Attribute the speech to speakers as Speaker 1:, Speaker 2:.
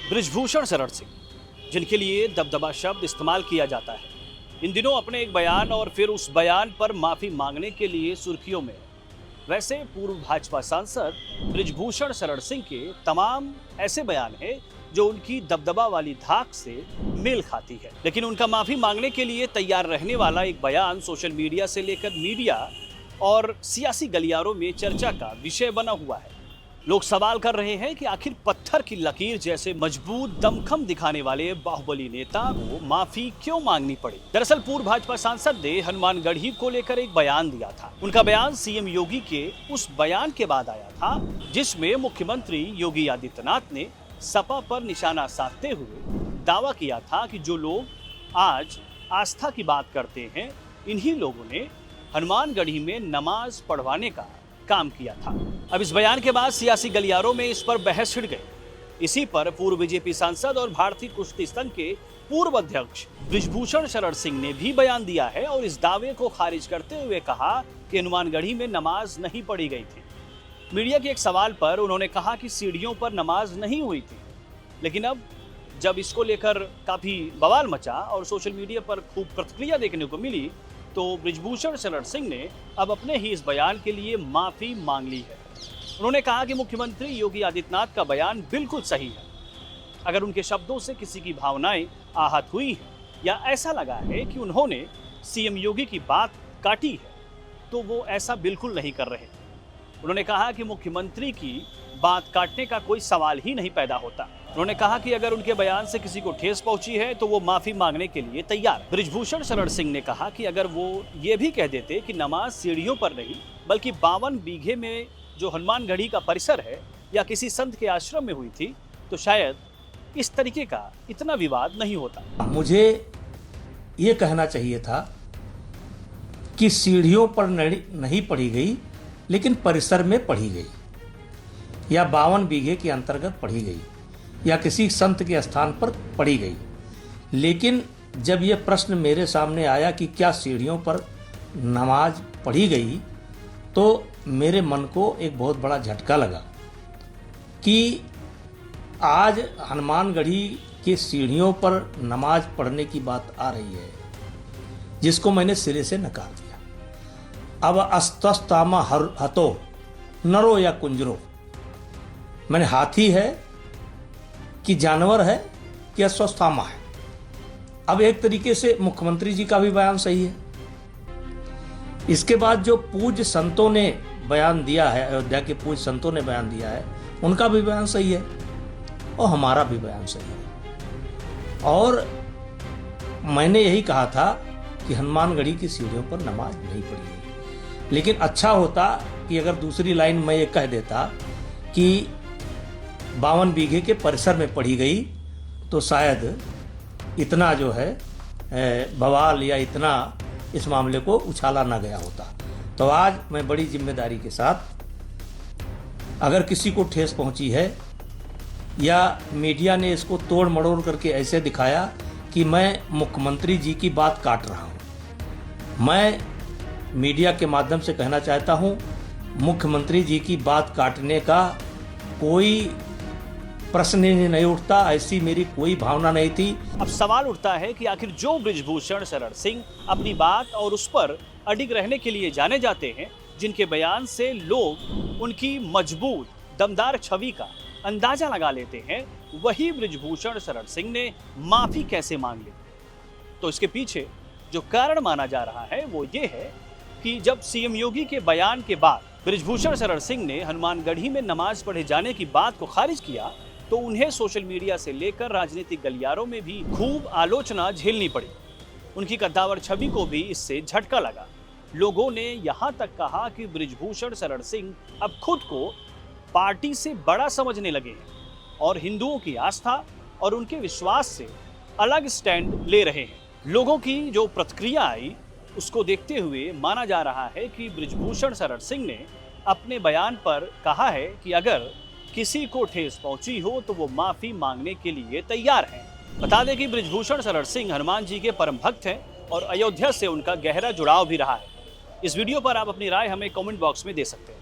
Speaker 1: बृजभूषण शरण सिंह, जिनके लिए दबदबा शब्द इस्तेमाल किया जाता है, इन दिनों अपने एक बयान और फिर उस बयान पर माफी मांगने के लिए सुर्खियों में। वैसे पूर्व भाजपा सांसद बृजभूषण शरण सिंह के तमाम ऐसे बयान हैं जो उनकी दबदबा वाली धाक से मेल खाती है, लेकिन उनका माफी मांगने के लिए तैयार रहने वाला एक बयान सोशल मीडिया से लेकर मीडिया और सियासी गलियारों में चर्चा का विषय बना हुआ है। लोग सवाल कर रहे हैं कि आखिर पत्थर की लकीर जैसे मजबूत दमखम दिखाने वाले बाहुबली नेता को माफी क्यों मांगनी पड़ी। दरअसल पूर्व भाजपा सांसद ने हनुमानगढ़ी को लेकर एक बयान दिया था। उनका बयान सीएम योगी के उस बयान के बाद आया था जिसमें मुख्यमंत्री योगी आदित्यनाथ ने सपा पर निशाना साधते हुए दावा किया था कि जो लोग आज आस्था की बात करते हैं, इन्हीं लोगों ने हनुमानगढ़ी में नमाज पढ़वाने का काम किया था। अब इस बयान के बाद सियासी गलियारों में इस पर बहस छिड़ गई। इसी पर पूर्व बीजेपी सांसद और भारतीय कुश्ती संघ के पूर्व अध्यक्ष बृजभूषण शरण सिंह ने भी बयान दिया है और इस दावे को खारिज करते हुए कहा कि हनुमानगढ़ी में नमाज नहीं पढ़ी गई थी। मीडिया के एक सवाल पर उन्होंने कहा कि सीढ़ियों पर नमाज नहीं हुई थी, लेकिन अब जब इसको लेकर काफी बवाल मचा और सोशल मीडिया पर खूब प्रतिक्रिया देखने को मिली, तो बृजभूषण शरण सिंह ने अब अपने ही इस बयान के लिए माफी मांग ली है। उन्होंने कहा कि मुख्यमंत्री योगी आदित्यनाथ का बयान बिल्कुल सही है। अगर उनके शब्दों से किसी की भावनाएं आहत हुई हैं या ऐसा लगा है कि उन्होंने सीएम योगी की बात काटी है, तो वो ऐसा बिल्कुल नहीं कर रहे। उन्होंने कहा कि मुख्यमंत्री की बात काटने का कोई सवाल ही नहीं पैदा होता। उन्होंने कहा कि अगर उनके बयान से किसी को ठेस पहुंची है तो वो माफी मांगने के लिए तैयार है। बृजभूषण शरण सिंह ने कहा कि अगर वो ये भी कह देते कि नमाज सीढ़ियों पर नहीं बल्कि 52 बीघे में जो हनुमानगढ़ी का परिसर है या किसी संत के आश्रम में हुई थी, तो शायद इस तरीके का इतना विवाद नहीं होता।
Speaker 2: मुझे ये कहना चाहिए था कि सीढ़ियों पर नहीं पढ़ी गई, लेकिन परिसर में पढ़ी गई या 52 बीघे के अंतर्गत पढ़ी गई या किसी संत के स्थान पर पढ़ी गई। लेकिन जब ये प्रश्न मेरे सामने आया कि क्या सीढ़ियों पर नमाज पढ़ी गई, तो मेरे मन को एक बहुत बड़ा झटका लगा कि आज हनुमानगढ़ी के सीढ़ियों पर नमाज पढ़ने की बात आ रही है, जिसको मैंने सिरे से नकार दिया। अब अस्तस्तामा हतो नरो या कुंजरो, मैंने हाथी है कि जानवर है कि अस्वस्थामा है। अब एक तरीके से मुख्यमंत्री जी का भी बयान सही है। इसके बाद जो पूज्य संतों ने बयान दिया है, अयोध्या के पूज्य संतों ने बयान दिया है, उनका भी बयान सही है और हमारा भी बयान सही है। और मैंने यही कहा था कि हनुमानगढ़ी की सीढ़ियों पर नमाज नहीं पढ़ी गई। लेकिन अच्छा होता कि अगर दूसरी लाइन मैं ये कह देता कि 52 बीघे के परिसर में पढ़ी गई, तो शायद इतना जो है बवाल या इतना इस मामले को उछाला ना गया होता। तो आज मैं बड़ी जिम्मेदारी के साथ, अगर किसी को ठेस पहुंची है या मीडिया ने इसको तोड़ मड़ोड़ करके ऐसे दिखाया कि मैं मुख्यमंत्री जी की बात काट रहा हूं, मैं मीडिया के माध्यम से कहना चाहता हूं, मुख्यमंत्री जी की बात काटने का कोई प्रश्न ही नहीं उठता, ऐसी मेरी कोई भावना नहीं थी।
Speaker 1: अब सवाल उठता है कि आखिर जो बृजभूषण शरण सिंह अपनी बात और उस पर अडिग रहने के लिए जाने जाते हैं, जिनके बयान से लोग उनकी मजबूत दमदार छवि का अंदाजा लगा लेते हैं, वही बृजभूषण शरण सिंह ने माफी कैसे मांग ली। तो इसके पीछे जो कारण माना जा रहा है वो ये है कि जब सीएम योगी के बयान के बाद बृजभूषण शरण सिंह ने हनुमानगढ़ी में नमाज पढ़े जाने की बात को खारिज किया, तो उन्हें सोशल मीडिया से लेकर राजनीतिक गलियारों में भी खूब आलोचना झेलनी पड़ी। उनकी कद्दावर छवि को भी इससे झटका लगा। लोगों ने यहाँ तक कहा कि बृजभूषण शरण सिंह अब खुद को पार्टी से बड़ा समझने लगे हैं और हिंदुओं की आस्था और उनके विश्वास से अलग स्टैंड ले रहे हैं। लोगों की जो प्रतिक्रिया आई, उसको देखते हुए माना जा रहा है कि बृजभूषण शरण सिंह ने अपने बयान पर कहा है कि अगर किसी को ठेस पहुंची हो तो वो माफी मांगने के लिए तैयार हैं। बता दें कि बृजभूषण शरण सिंह हनुमान जी के परम भक्त हैं और अयोध्या से उनका गहरा जुड़ाव भी रहा है। इस वीडियो पर आप अपनी राय हमें कमेंट बॉक्स में दे सकते हैं।